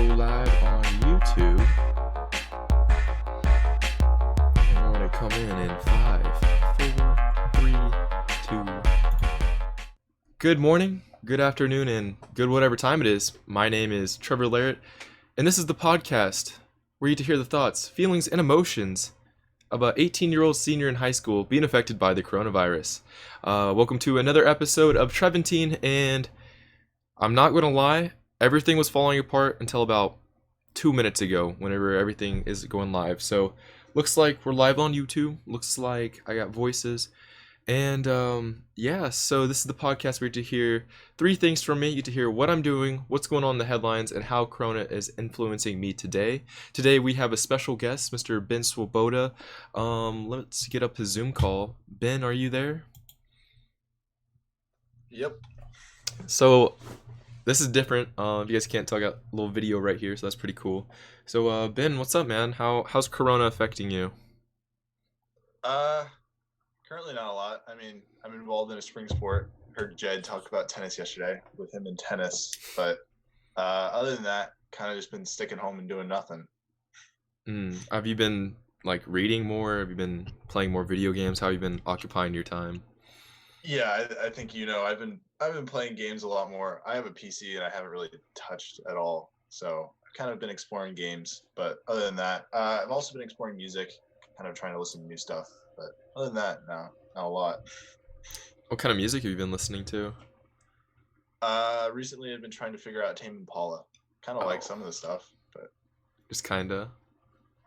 live on YouTube. And we're going to come in 5, 4, 3, 2. Good morning, good afternoon, and good whatever time it is. My name is Trevor Larrett, and this is the podcast where you get to hear the thoughts, feelings, and emotions of an 18-year-old senior in high school being affected by the coronavirus. Welcome to another episode of TREVANTINE, and I'm not going to lie, everything was falling apart until about 2 minutes ago, whenever everything is going live. So, looks like we're live on YouTube. Looks like I got voices. And, so this is the podcast where you get to hear 3 things from me. You get to hear what I'm doing, what's going on in the headlines, and how Corona is influencing me today. Today, we have a special guest, Mr. Ben SVOBODA. Let's get up his Zoom call. Ben, are you there? Yep. So, this is different. If you guys can't tell, I got a little video right here, so that's pretty cool. So, Ben, what's up, man? How's Corona affecting you? Currently not a lot. I mean, I'm involved in a spring sport. Heard Jed talk about tennis yesterday with him in tennis, but other than that, kind of just been sticking home and doing nothing. Have you been like reading more? Have you been playing more video games? How have you been occupying your time? Yeah, I think I've been playing games a lot more. I have a PC and I haven't really touched at all, so I've kind of been exploring games. But other than that, I've also been exploring music, kind of trying to listen to new stuff. But other than that, no, not a lot. What kind of music have you been listening to? Recently I've been trying to figure out Tame Impala. Kind of like some of the stuff, but Just kinda.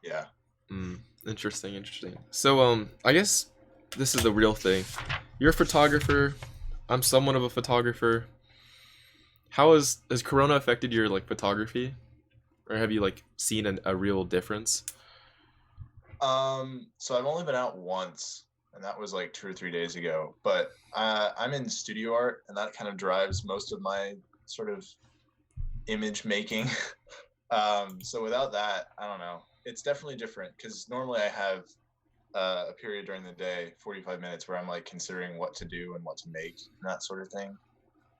yeah. Interesting. So, I guess this is the real thing. You're a photographer. I'm somewhat of a photographer. How has Corona affected your like photography, or have you like seen a real difference? So I've only been out once, and that was like 2 or 3 days ago. But I'm in studio art, and that kind of drives most of my sort of image making. So without that, I don't know. It's definitely different because normally I have a period during the day, 45 minutes, where I'm like considering what to do and what to make and that sort of thing.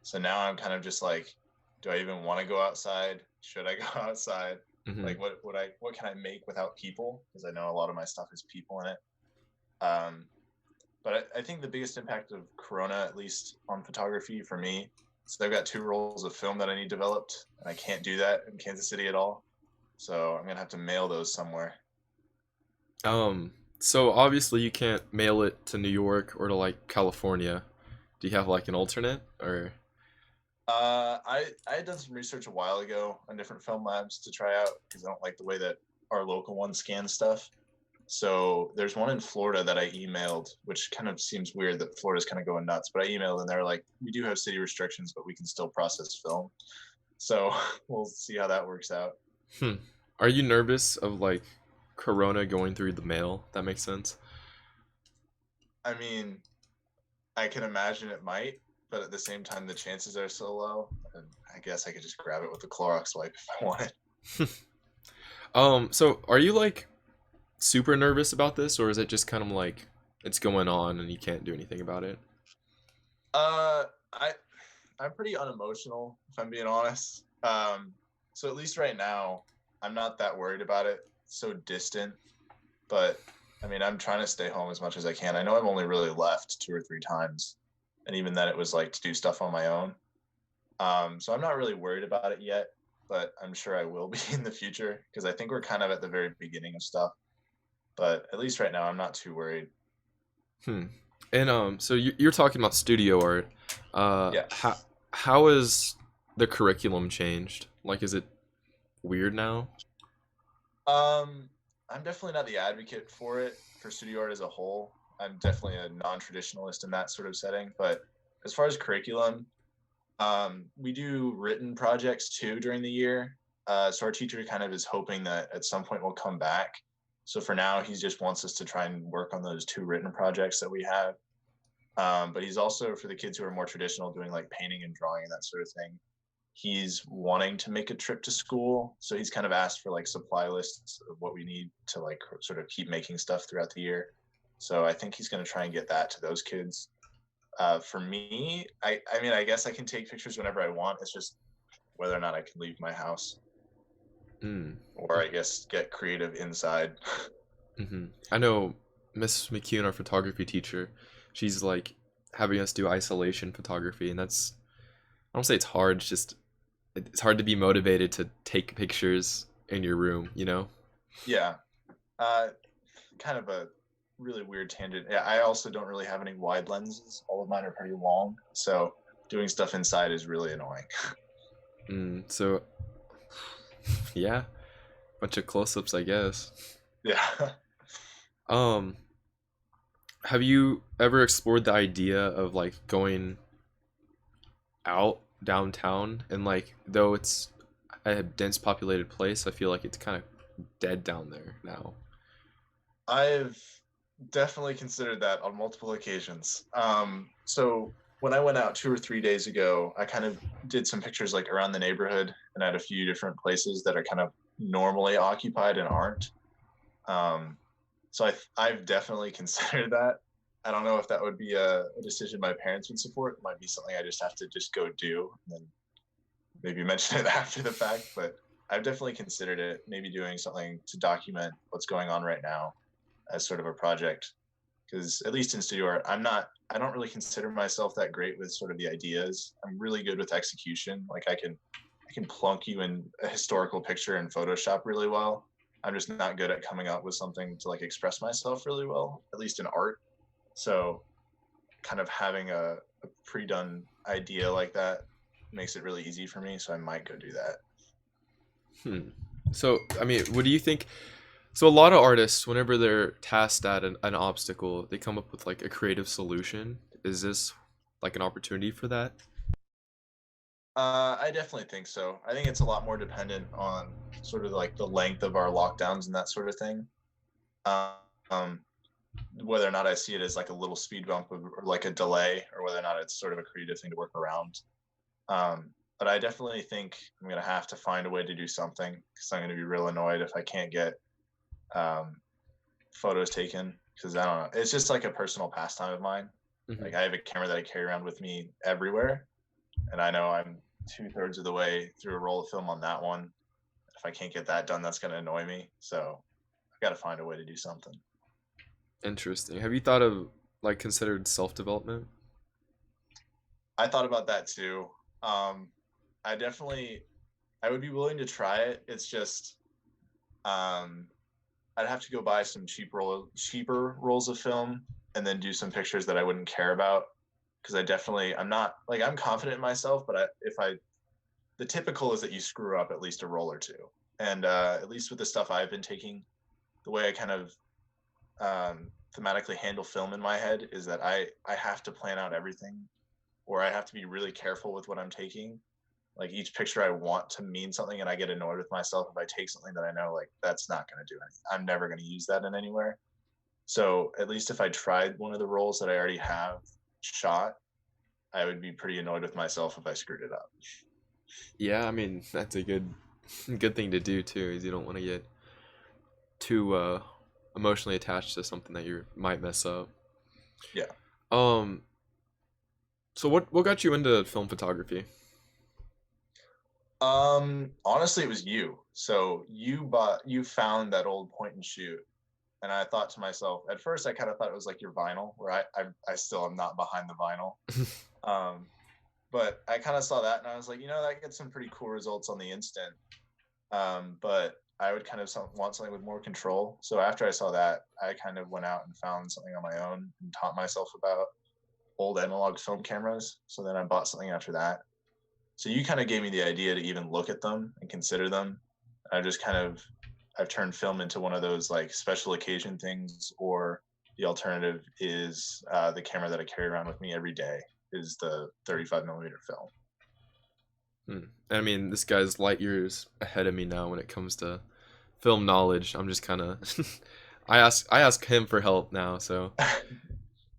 So now I'm kind of just like, do I even want to go outside? Should I go outside? Hmm. Like, what can I make without people? Because I know a lot of my stuff is people in it. Um, but I think the biggest impact of Corona, at least on photography for me, so I've got 2 rolls of film that I need developed, and I can't do that in Kansas City at all. So I'm gonna have to mail those somewhere. So obviously you can't mail it to New York or to like California. Do you have like an alternate or? I had done some research a while ago on different film labs to try out because I don't like the way that our local one scans stuff. So there's one in Florida that I emailed, which kind of seems weird that Florida's kind of going nuts. But I emailed and they're like, we do have city restrictions, but we can still process film. So we'll see how that works out. Hmm. Are you nervous of like Corona going through the mail? That makes sense. I mean, I can imagine it might, but at the same time, the chances are so low. And I guess I could just grab it with a Clorox wipe if I wanted. So are you like super nervous about this, or is it just kind of like it's going on and you can't do anything about it? Uh, I I'm pretty unemotional, if I'm being honest. So at least right now, I'm not that worried about it. It's so distant, but I mean, I'm trying to stay home as much as I can. I know I've only really left 2 or 3 times, and even then, it was like to do stuff on my own. So I'm not really worried about it yet, but I'm sure I will be in the future because I think we're kind of at the very beginning of stuff. But at least right now, I'm not too worried. Hmm. And so you're talking about studio art. Yeah. How is the curriculum changed? Like, is it weird now? Um, I'm definitely not the advocate for it for studio art as a whole. I'm definitely a non-traditionalist in that sort of setting. But as far as curriculum, we do written projects too during the year. So our teacher kind of is hoping that at some point we'll come back. So for now, he just wants us to try and work on those 2 written projects that we have. But he's also, for the kids who are more traditional, doing like painting and drawing and that sort of thing. He's wanting to make a trip to school, so he's kind of asked for like supply lists of what we need to like sort of keep making stuff throughout the year. So I think he's going to try and get that to those kids. For me, I mean, I guess I can take pictures whenever I want. It's just whether or not I can leave my house. Mm. or I guess get creative inside. Mm-hmm. I know Miss McCune, our photography teacher, she's like having us do isolation photography, and that's, I don't say it's hard, it's just it's hard to be motivated to take pictures in your room, you know? Yeah. Uh, Kind of a really weird tangent. Yeah, I also don't really have any wide lenses. All of mine are pretty long, so doing stuff inside is really annoying. So yeah, bunch of close-ups, I guess. Yeah. Um, have you ever explored the idea of like going out downtown and like though it's a dense populated place, I feel like it's kind of dead down there now. I've definitely considered that on multiple occasions. So when I went out 2 or 3 days ago, I kind of did some pictures like around the neighborhood and at a few different places that are kind of normally occupied and aren't. Um, so I've definitely considered that. I don't know if that would be a decision my parents would support. It might be something I just have to just go do and then maybe mention it after the fact. But I've definitely considered it. Maybe doing something to document what's going on right now as sort of a project. Because at least in studio art, I don't really consider myself that great with sort of the ideas. I'm really good with execution. Like I can plunk you in a historical picture in Photoshop really well. I'm just not good at coming up with something to like express myself really well, at least in art. So kind of having a pre-done idea like that makes it really easy for me. So I might go do that. Hmm. So, I mean, what do you think? So, a lot of artists, whenever they're tasked at an obstacle, they come up with like a creative solution. Is this like an opportunity for that? I definitely think so. I think it's a lot more dependent on sort of like the length of our lockdowns and that sort of thing. Um, whether or not I see it as like a little speed bump or like a delay, or whether or not it's sort of a creative thing to work around. But I definitely think I'm gonna have to find a way to do something because I'm gonna be real annoyed if I can't get um, photos taken because I don't know. It's just like a personal pastime of mine. Hmm. Like I have a camera that I carry around with me everywhere, and I know I'm 2/3 of the way through a roll of film on that one. If I can't get that done, that's gonna annoy me. So I've got to find a way to do something. Interesting. Have you thought of like considered self development? I thought about that too. Um, I definitely I would be willing to try it. It's just um, I'd have to go buy some cheaper rolls of film and then do some pictures that I wouldn't care about because I'm not like I'm confident in myself, but if I the typical is that you screw up at least a roll or two, and at least with the stuff I've been taking, the way I kind of thematically handle film in my head is that I have to plan out everything, or I have to be really careful with what I'm taking. Like each picture I want to mean something, and I get annoyed with myself if I take something that I know like that's not going to do anything. I'm never going to use that in anywhere. So at least if I tried one of the roles that I already have shot, I would be pretty annoyed with myself if I screwed it up. Yeah, I mean that's a good thing to do too. Is you don't want to get too emotionally attached to something that you might mess up. Yeah. Um, so what got you into film photography? Honestly, it was you. So you found that old point and shoot, and I thought to myself at first I kind of thought it was like your vinyl, where I still am not behind the vinyl. Um, but I kind of saw that and I was like, that gets some pretty cool results on the instant. But I would kind of want something with more control. So after I saw that, I kind of went out and found something on my own and taught myself about old analog film cameras. So then I bought something after that. So you kind of gave me the idea to even look at them and consider them. I just kind of I've turned film into one of those like special occasion things, or the alternative is the camera that I carry around with me every day is the 35 millimeter film. Hmm. I mean, this guy's light years ahead of me now when it comes to film knowledge. I'm just kind of I ask him for help now, so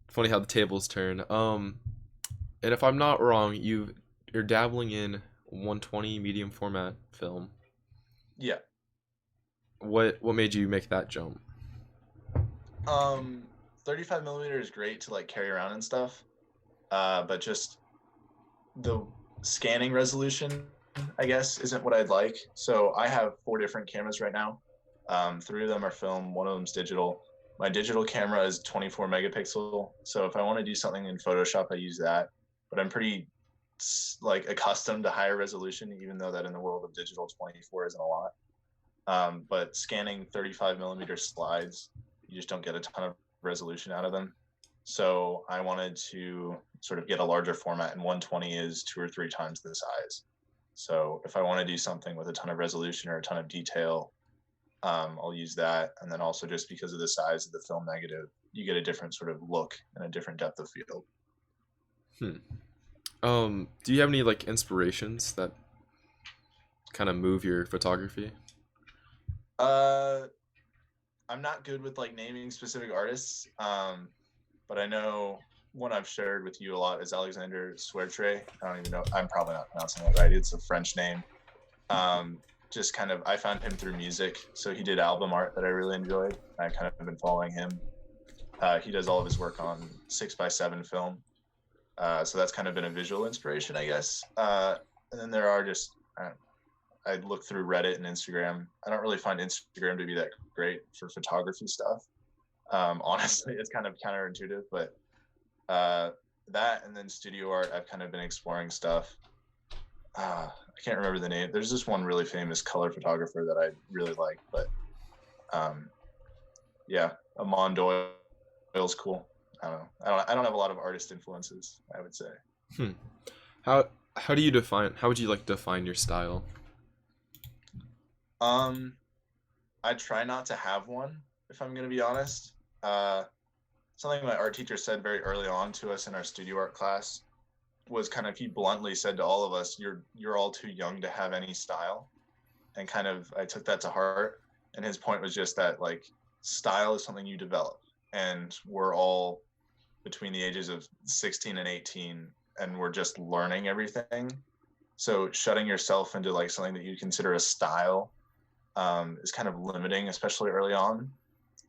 funny how the tables turn. And if I'm not wrong, you're dabbling in 120 medium format film. Yeah. What made you make that jump? Um, 35 millimeter is great to like carry around and stuff, but just the scanning resolution I guess, isn't what I'd like. So I have 4 different cameras right now. 3 of them are film, one of them's digital. My digital camera is 24 megapixel. So if I want to do something in Photoshop, I use that. But I'm pretty like accustomed to higher resolution, even though that in the world of digital 24 isn't a lot. But scanning 35 millimeter slides, you just don't get a ton of resolution out of them. So I wanted to sort of get a larger format, and 120 is 2 or 3 times the size. So if I want to do something with a ton of resolution or a ton of detail, I'll use that. And then also just because of the size of the film negative, you get a different sort of look and a different depth of field. Hmm. Do you have any like inspirations that kind of move your photography? Uh, I'm not good with like naming specific artists, but I know one I've shared with you a lot is Alexander Swertre. I don't even know. I'm probably not pronouncing it right. It's a French name. Um, just kind of, I found him through music. So he did album art that I really enjoyed. I kind of been following him. He does all of his work on 6x7 film. So that's kind of been a visual inspiration, I guess. And then there are just, I look through Reddit and Instagram. I don't really find Instagram to be that great for photography stuff. Honestly, it's kind of counterintuitive, but that and then studio art, I've kind of been exploring stuff. I can't remember the name. There's this one really famous color photographer that I really like, but um, yeah, Amon Doyle's cool. I don't know. I don't have a lot of artist influences, I would say. Hmm. How do you define? How would you like define your style? Um, I try not to have one, if I'm going to be honest. Uh, Something my art teacher said very early on to us in our studio art class was kind of, he bluntly said to all of us, you're all too young to have any style. And kind of I took that to heart. And his point was just that like style is something you develop, and we're all between the ages of 16 and 18, and we're just learning everything. So shutting yourself into like something that you consider a style is kind of limiting, especially early on.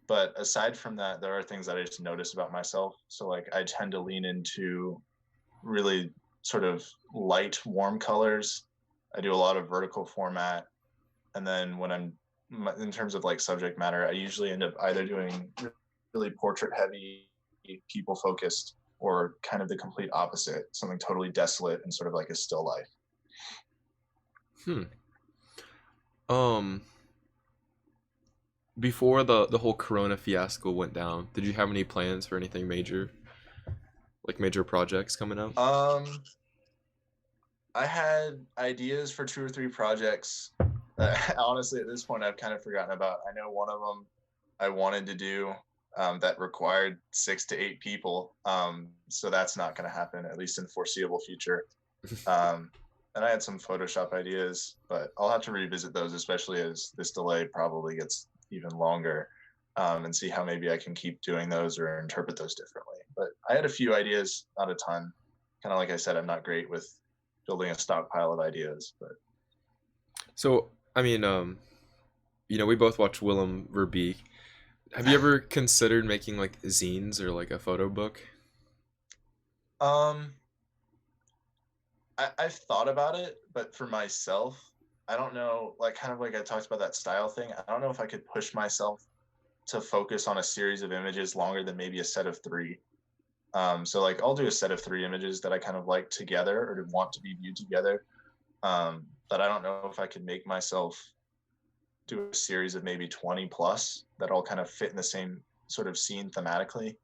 But aside from that, there are things that I just notice about myself. So like I tend to lean into really sort of light, warm colors. I do a lot of vertical format. And then when I'm in terms of like subject matter, I usually end up either doing really portrait heavy, people focused, or kind of the complete opposite, something totally desolate and sort of like a still life. Hmm. Um, Before the whole Corona fiasco went down, did you have any plans for anything major, like major projects coming up? I had ideas for 2 or 3 projects that honestly at this point I've kind of forgotten about. I know one of them I wanted to do that required 6 to 8 people. So that's not going to happen, at least in the foreseeable future. Um, and I had some Photoshop ideas, but I'll have to revisit those, especially as this delay probably gets even longer, and see how maybe I can keep doing those or interpret those differently. But I had a few ideas, not a ton. Kind of like I said, I'm not great with building a stockpile of ideas, but So, I mean, we both watch Willem Verbeek. Have you ever considered making like zines or like a photo book? um, I've thought about it, but for myself, I don't know. Like kind of like I talked about that style thing. I don't know if I could push myself to focus on a series of images longer than maybe a set of 3. So like I'll do a set of 3 images that I kind of like together or to want to be viewed together. But I don't know if I could make myself do a series of maybe 20 plus that all kind of fit in the same sort of scene thematically.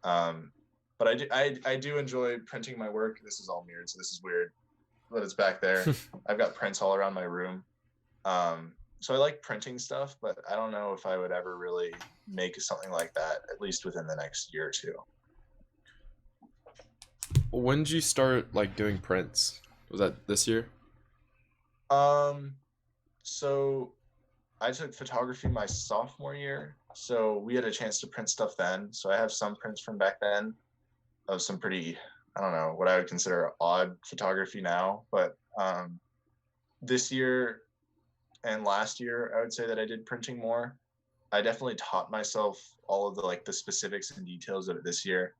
Um, but I do enjoy printing my work. This is all mirrored, so this is weird, but it's back there. I've got prints all around my room. So I like printing stuff, but I don't know if I would ever really make something like that, at least within the next year or 2. When did you start like doing prints? Was that this year? Um, so I took photography my sophomore year, so we had a chance to print stuff then. So I have some prints from back then of some pretty, I don't know, what I would consider odd photography now. But this year and last year, I would say that I did printing more. I definitely taught myself all of the like the specifics and details of it this year.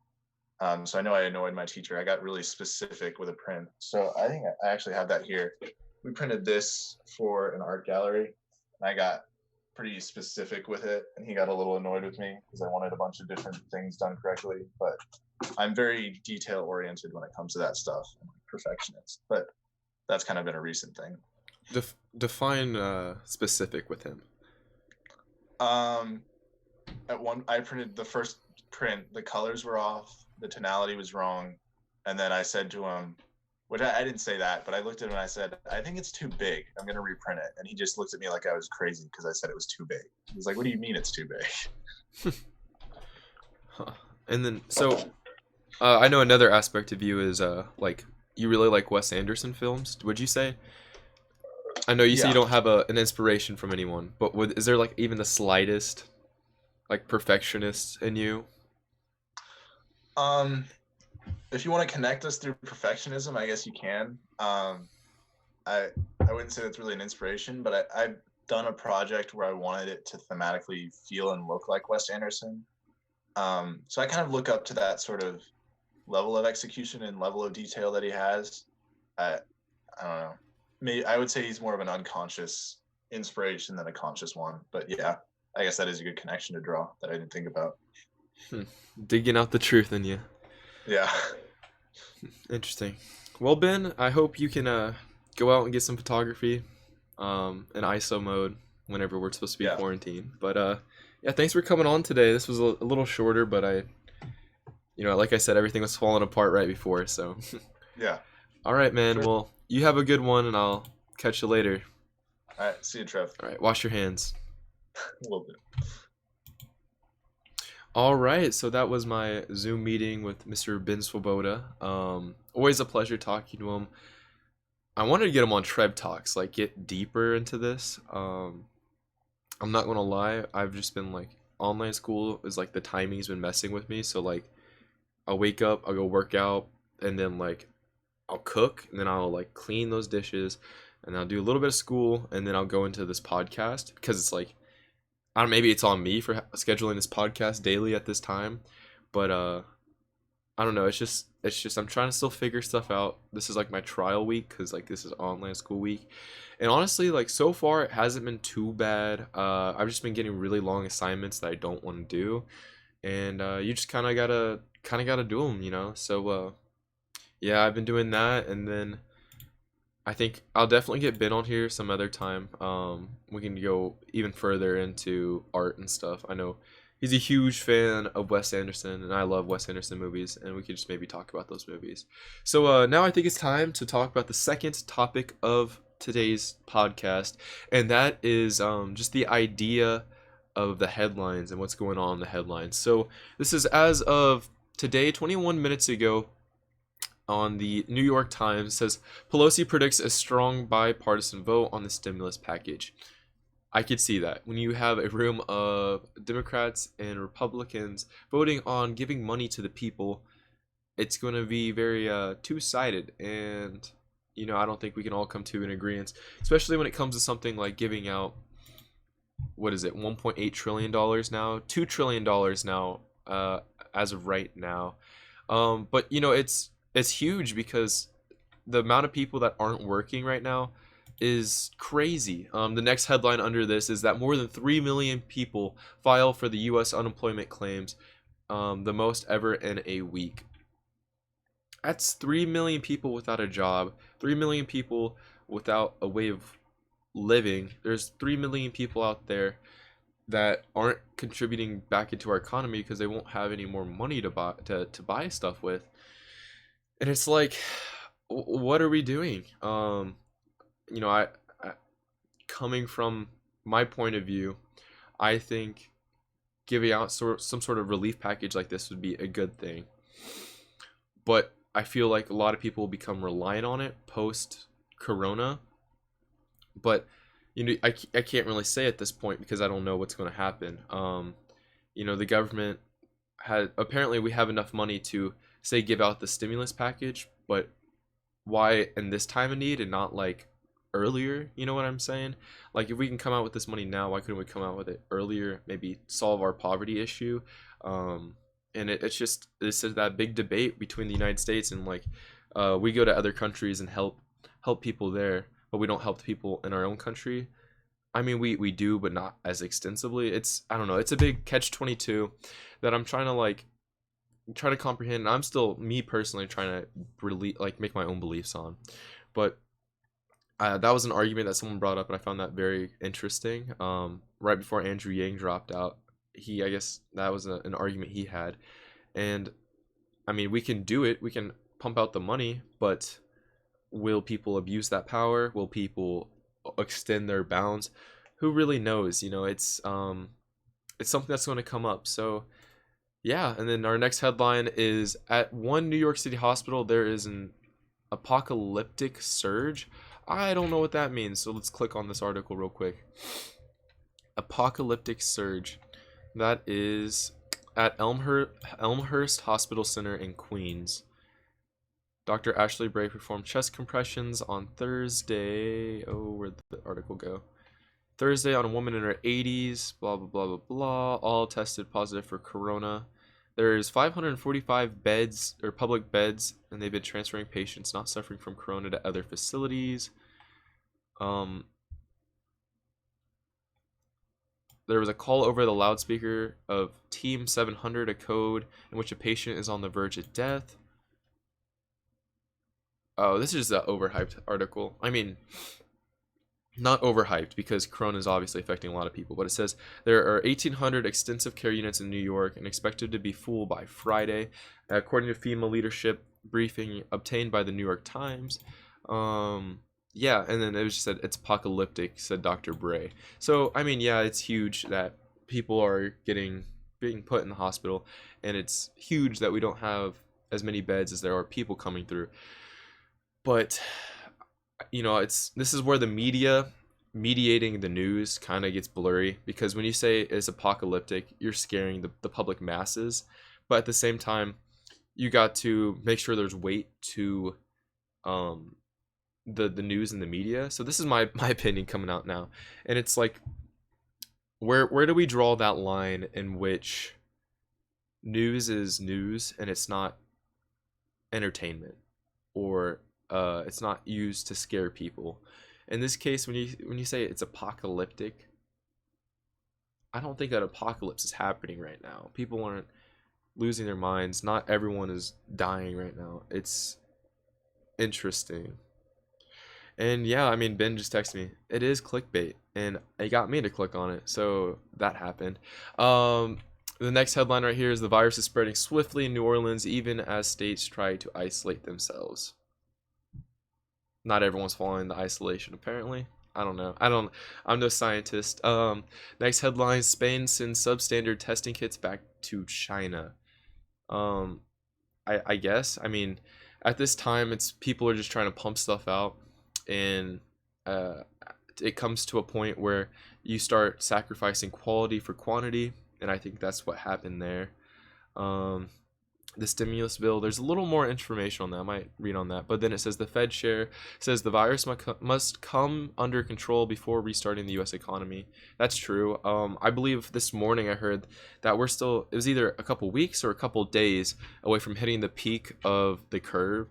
So I know I annoyed my teacher. I got really specific with a print. So I think I actually have that here. we printed this for an art gallery, and I got pretty specific with it, and he got a little annoyed with me because I wanted a bunch of different things done correctly. But I'm very detail oriented when it comes to that stuff. I'm a perfectionist, but that's kind of been a recent thing. Define specific with him. I printed the first print, the colors were off, the tonality was wrong, and then I said to him, which I didn't say that, but I looked at him and I said, I think it's too big. I'm gonna reprint it. And he just looked at me like I was crazy because I said it was too big. He was like, what do you mean it's too big? Huh. And then I know another aspect of you is like you really like Wes Anderson films. Would you say? I know you say you Yeah. don't have an inspiration from anyone, but is there like even the slightest like perfectionist in you? Um, if you want to connect us through perfectionism, I guess you can. I wouldn't say that's really an inspiration, but I've done a project where I wanted it to thematically feel and look like Wes Anderson. So I kind of look up to that sort of level of execution and level of detail that he has. I, I don't know. I would say he's more of an unconscious inspiration than a conscious one. But yeah, I guess that is a good connection to draw that I didn't think about. Digging out the truth in you. Yeah. Interesting. Well, Ben, I hope you can go out and get some photography in ISO mode whenever we're supposed to be Yeah. quarantined. But yeah, thanks for coming on today. This was a little shorter, but like I said, everything was falling apart right before. So, Yeah. all right, man. Sure. Well, you have a good one, and I'll catch you later. All right. See you, Trev. All right, wash your hands. A little bit. All right, so that was my Zoom meeting with Mr. Ben Swoboda. Always a pleasure talking to him. I wanted to get him on Trev Talks, like get deeper into this. I'm not gonna lie, I've just been like online school is like the timing's been messing with me. So like I'll wake up, I'll go work out, and then like I'll cook, and then I'll like clean those dishes, and I'll do a little bit of school, and then I'll go into this podcast because it's like I don't maybe it's on me for scheduling this podcast daily at this time, but I don't know. It's just I'm trying to still figure stuff out. This is like my trial week because like this is online school week, and honestly, like so far it hasn't been too bad. I've just been getting really long assignments that I don't want to do, and you just kind of gotta do them, you know. So yeah, I've been doing that, and then I think I'll definitely get Ben on here some other time. We can go even further into art and stuff. I know he's a huge fan of Wes Anderson, and I love Wes Anderson movies, and we could just maybe talk about those movies. So now I think it's time to talk about the second topic of today's podcast, and that is just the idea of the headlines and what's going on in the headlines. So this is as of today, 21 minutes ago, on the New York Times, says Pelosi predicts a strong bipartisan vote on the stimulus package. I could see that. When you have a room of Democrats and Republicans voting on giving money to the people, it's going to be very two-sided. And, I don't think we can all come to an agreement, especially when it comes to something like giving out, what is it, $1.8 trillion now? $2 trillion now, as of right now. But, it's huge because the amount of people that aren't working right now is crazy. The next headline under this is that more than 3 million people file for the U.S. unemployment claims, the most ever in a week. That's 3 million people without a job, 3 million people without a way of living. There's 3 million people out there that aren't contributing back into our economy because they won't have any more money to buy stuff with. And it's like, what are we doing? I coming from my point of view, I think giving out some sort of relief package like this would be a good thing. But I feel like a lot of people will become reliant on it post Corona. But I can't really say at this point because I don't know what's going to happen. The government apparently we have enough money to say give out the stimulus package, but why in this time of need and not like earlier? You know what I'm saying? Like if we can come out with this money now, why couldn't we come out with it earlier? Maybe solve our poverty issue. And it's just this is that big debate between the United States and like we go to other countries and help people there. but we don't help the people in our own country. I mean, we do, but not as extensively. It's, I don't know, it's a big catch 22 that I'm trying to like try to comprehend. And I'm still, me personally, trying to really like make my own beliefs on. But that was an argument that someone brought up, and I found that very interesting. Right before Andrew Yang dropped out, I guess that was an argument he had. And I mean, we can do it, we can pump out the money, but will people abuse that power? Will people extend their bounds? Who really knows? It's something that's going to come up. So yeah, and then our next headline is, at one New York City hospital there is an apocalyptic surge. I don't know what that means, so let's click on this article real quick. Apocalyptic surge. That is at Elmhurst Hospital Center in Queens. Dr. Ashley Bray performed chest compressions on Thursday. Oh, where'd the article go? Thursday on a woman in her 80s. Blah, blah, blah, blah, blah. All tested positive for corona. There's 545 beds, or public beds, and they've been transferring patients not suffering from corona to other facilities. There was a call over the loudspeaker of Team 700, a code in which a patient is on the verge of death. Oh, this is just an overhyped article. I mean, not overhyped, because corona is obviously affecting a lot of people, but it says there are 1,800 extensive care units in New York and expected to be full by Friday, according to FEMA leadership briefing obtained by the New York Times. Yeah, and then it was just said it's apocalyptic, said Dr. Bray. So I mean, yeah, it's huge that people are being put in the hospital, and it's huge that we don't have as many beds as there are people coming through. But this is where the media mediating the news kind of gets blurry, because when you say it's apocalyptic, you're scaring the public masses, but at the same time, you got to make sure there's weight to the news and the media. So this is my opinion coming out now, and it's like, where do we draw that line in which news is news and it's not entertainment, or it's not used to scare people? In this case, when you say it's apocalyptic, I don't think that apocalypse is happening right now. People aren't losing their minds. Not everyone is dying right now. It's interesting. And yeah, I mean, Ben just texted me. It is clickbait, and it got me to click on it. So that happened. The next headline right here is, the virus is spreading swiftly in New Orleans, even as states try to isolate themselves. Not everyone's following the isolation, apparently. I don't know. I'm no scientist. Next headline, Spain sends substandard testing kits back to China. I guess. I mean, at this time, it's people are just trying to pump stuff out, and it comes to a point where you start sacrificing quality for quantity, and I think that's what happened there. The stimulus bill, there's a little more information on that. I might read on that, but then it says the Fed chair says the virus must come under control before restarting the U.S. economy. That's true. I believe this morning I heard that it was either a couple weeks or a couple days away from hitting the peak of the curve,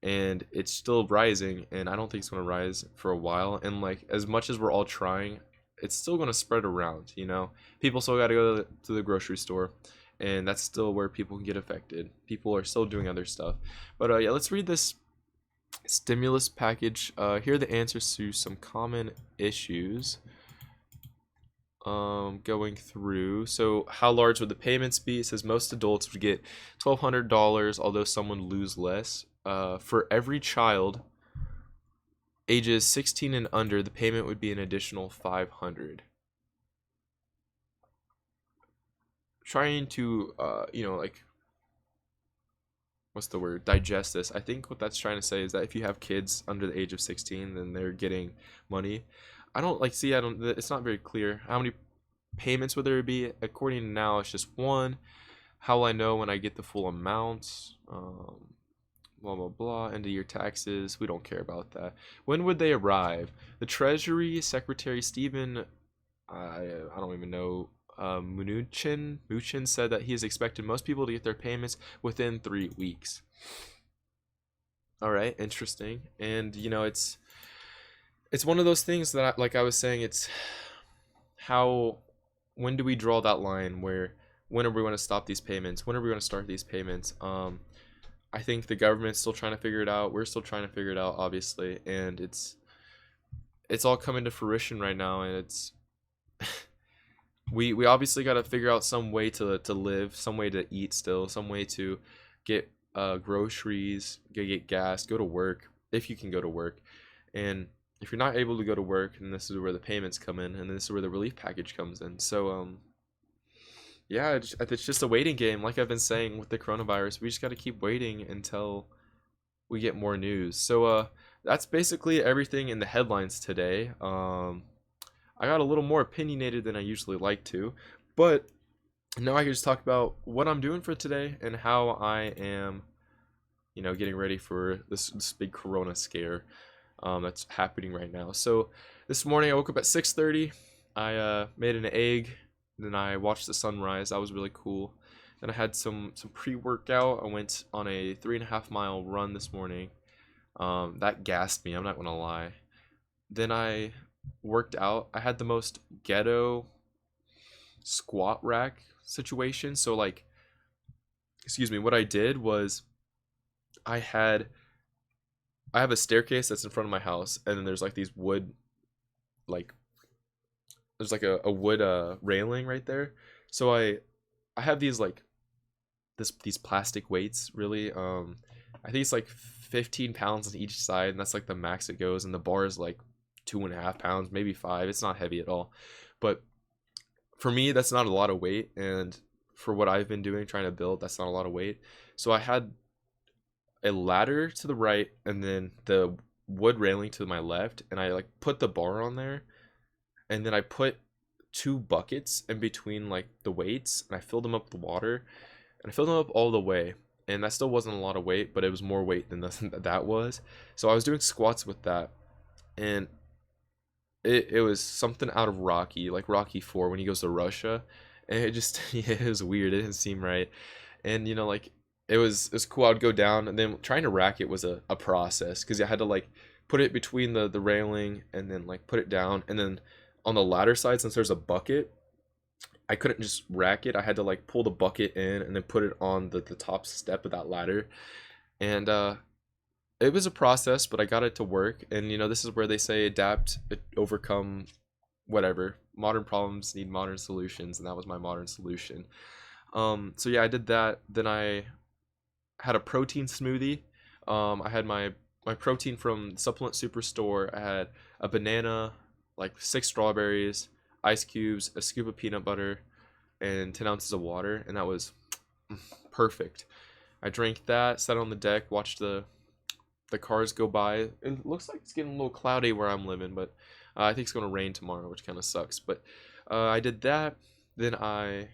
and it's still rising, and I don't think it's going to rise for a while. And like, as much as we're all trying, it's still going to spread around. People still got to go to the grocery store, and that's still where people can get affected. People are still doing other stuff. But yeah, let's read this stimulus package. Here are the answers to some common issues. Going through. So how large would the payments be? It says most adults would get $1,200, although some would lose less. For every child ages 16 and under, the payment would be an additional $500. Trying to like, what's the word, digest this. I think what that's trying to say is that if you have kids under the age of 16, then they're getting money. It's not very clear how many payments would there be. According to now, it's just one. How will I know when I get the full amount? Blah blah blah. End of year taxes, we don't care about that. When would they arrive? The Treasury Secretary Stephen, I don't even know, Mnuchin said that he has expected most people to get their payments within 3 weeks. All right, interesting. And it's one of those things that like I was saying, it's how, when do we draw that line where, when are we going to stop these payments? When are we going to start these payments? I think the government's still trying to figure it out. We're still trying to figure it out, obviously, and it's all coming to fruition right now, and it's we obviously got to figure out some way to live, some way to eat still, some way to get groceries, get gas, go to work if you can go to work, and if you're not able to go to work, then this is where the payments come in, and this is where the relief package comes in. So yeah, it's just a waiting game, like I've been saying with the coronavirus. We just got to keep waiting until we get more news. So that's basically everything in the headlines today. I got a little more opinionated than I usually like to, but now I can just talk about what I'm doing for today and how I am, getting ready for this big corona scare that's happening right now. So this morning I woke up at 6:30. I made an egg, then I watched the sunrise. That was really cool. Then I had some pre-workout. I went on a 3.5 mile run this morning. That gassed me, I'm not gonna lie. Then I worked out. I had the most ghetto squat rack situation. So like, excuse me, what I did was I had I have a staircase that's in front of my house, and then there's like these wood, like there's like a wood railing right there. So I have these like these plastic weights, really. I think it's like 15 pounds on each side, and that's like the max it goes, and the bar is like 2.5 pounds, maybe 5. It's not heavy at all, but for me that's not a lot of weight, and for what I've been doing trying to build, that's not a lot of weight. So I had a ladder to the right and then the wood railing to my left, and I like put the bar on there, and then I put two buckets in between like the weights, and I filled them up with water, and I filled them up all the way, and that still wasn't a lot of weight, but it was more weight than that was. So I was doing squats with that, and it was something out of Rocky, like Rocky 4 when he goes to Russia, and it just yeah, it was weird. It didn't seem right, and like it was cool. I'd go down, and then trying to rack it was a process because I had to like put it between the railing and then like put it down, and then on the ladder side, since there's a bucket, I couldn't just rack it. I had to like pull the bucket in and then put it on the top step of that ladder, and it was a process, but I got it to work. And this is where they say adapt, overcome, whatever. Modern problems need modern solutions, and that was my modern solution. So yeah, I did that. Then I had a protein smoothie. I had my protein from Supplement Superstore. I had a banana, like 6 strawberries, ice cubes, a scoop of peanut butter, and 10 ounces of water, and that was perfect. I drank that, sat on the deck, watched the cars go by. It looks like it's getting a little cloudy where I'm living, but I think it's going to rain tomorrow, which kind of sucks. But I did that. Then I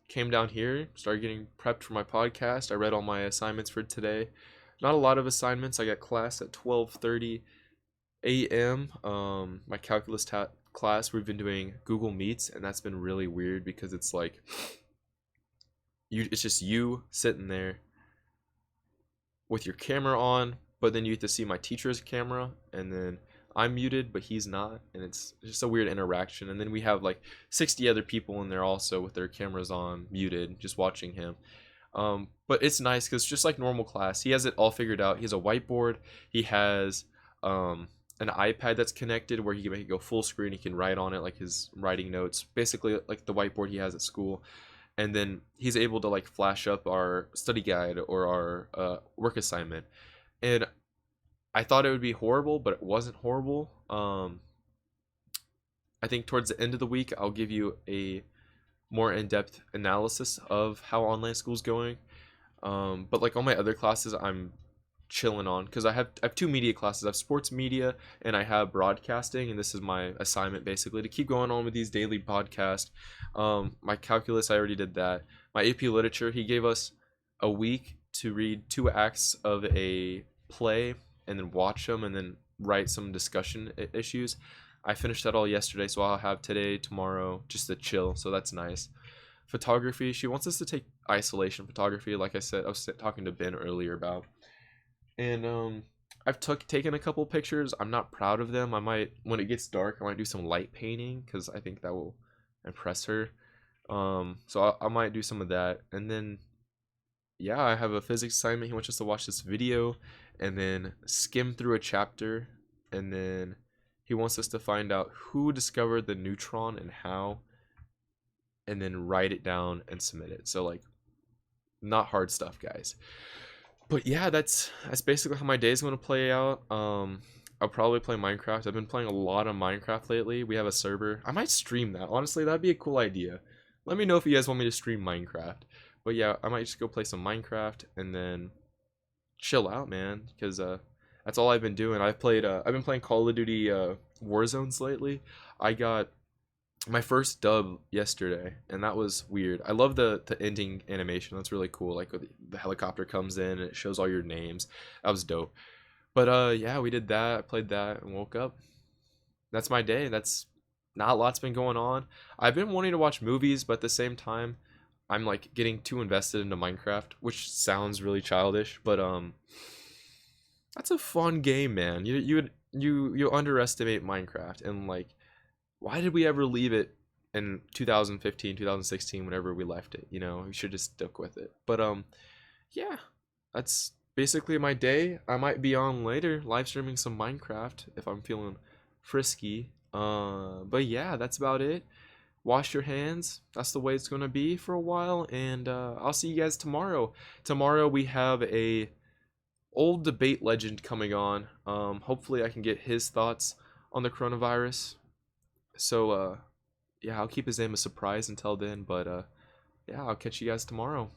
came down here, started getting prepped for my podcast. I read all my assignments for today. Not a lot of assignments. I got class at 12:30 a.m. My calculus class, we've been doing Google Meets, and that's been really weird because it's like it's just you sitting there with your camera on, but then you get to see my teacher's camera, and then I'm muted, but he's not, and it's just a weird interaction. And then we have like 60 other people in there also with their cameras on, muted, just watching him. But it's nice because just like normal class, he has it all figured out. He has a whiteboard. He has an iPad that's connected where he can make it go full screen. He can write on it like his writing notes, basically like the whiteboard he has at school. And then he's able to like flash up our study guide or our work assignment. And I thought it would be horrible, but it wasn't horrible. I think towards the end of the week, I'll give you a more in-depth analysis of how online school's going. But like all my other classes, I'm chilling on because I have two media classes. I have sports media and I have broadcasting, and this is my assignment basically to keep going on with these daily podcasts. My calculus, I already did that. My AP literature, he gave us a week to read 2 acts of a play and then watch them and then write some discussion issues. I finished that all yesterday, so I'll have today, tomorrow, just to chill, so that's nice. Photography, she wants us to take isolation photography, like I said, I was talking to Ben earlier about. And I've taken a couple pictures. I'm not proud of them. I might, when it gets dark, I might do some light painting because I think that will impress her. So I might do some of that, and then yeah, I have a physics assignment. He wants us to watch this video and then skim through a chapter, and then he wants us to find out who discovered the neutron and how, and then write it down and submit it. So like, not hard stuff, guys. But yeah, that's basically how my day is going to play out. I'll probably play Minecraft. I've been playing a lot of Minecraft lately. We have a server. I might stream that. Honestly, that'd be a cool idea. Let me know if you guys want me to stream Minecraft. But yeah, I might just go play some Minecraft and then chill out, man, because that's all I've been doing. I've been playing Call of Duty Warzones lately. I got my first dub yesterday, and that was weird. I love the ending animation. That's really cool. Like the helicopter comes in and it shows all your names. That was dope. But yeah, we did that. I played that and woke up. That's my day. That's not a lot's been going on. I've been wanting to watch movies, but at the same time, I'm like getting too invested into Minecraft, which sounds really childish, but that's a fun game, man. You underestimate Minecraft, and like, why did we ever leave it in 2015, 2016, whenever we left it? You know, we should just stick with it. But yeah, that's basically my day. I might be on later live streaming some Minecraft if I'm feeling frisky. But yeah, that's about it. Wash your hands. That's the way it's gonna be for a while, and I'll see you guys tomorrow. Tomorrow we have a old debate legend coming on. Hopefully I can get his thoughts on the coronavirus. So yeah, I'll keep his name a surprise until then, but yeah, I'll catch you guys tomorrow.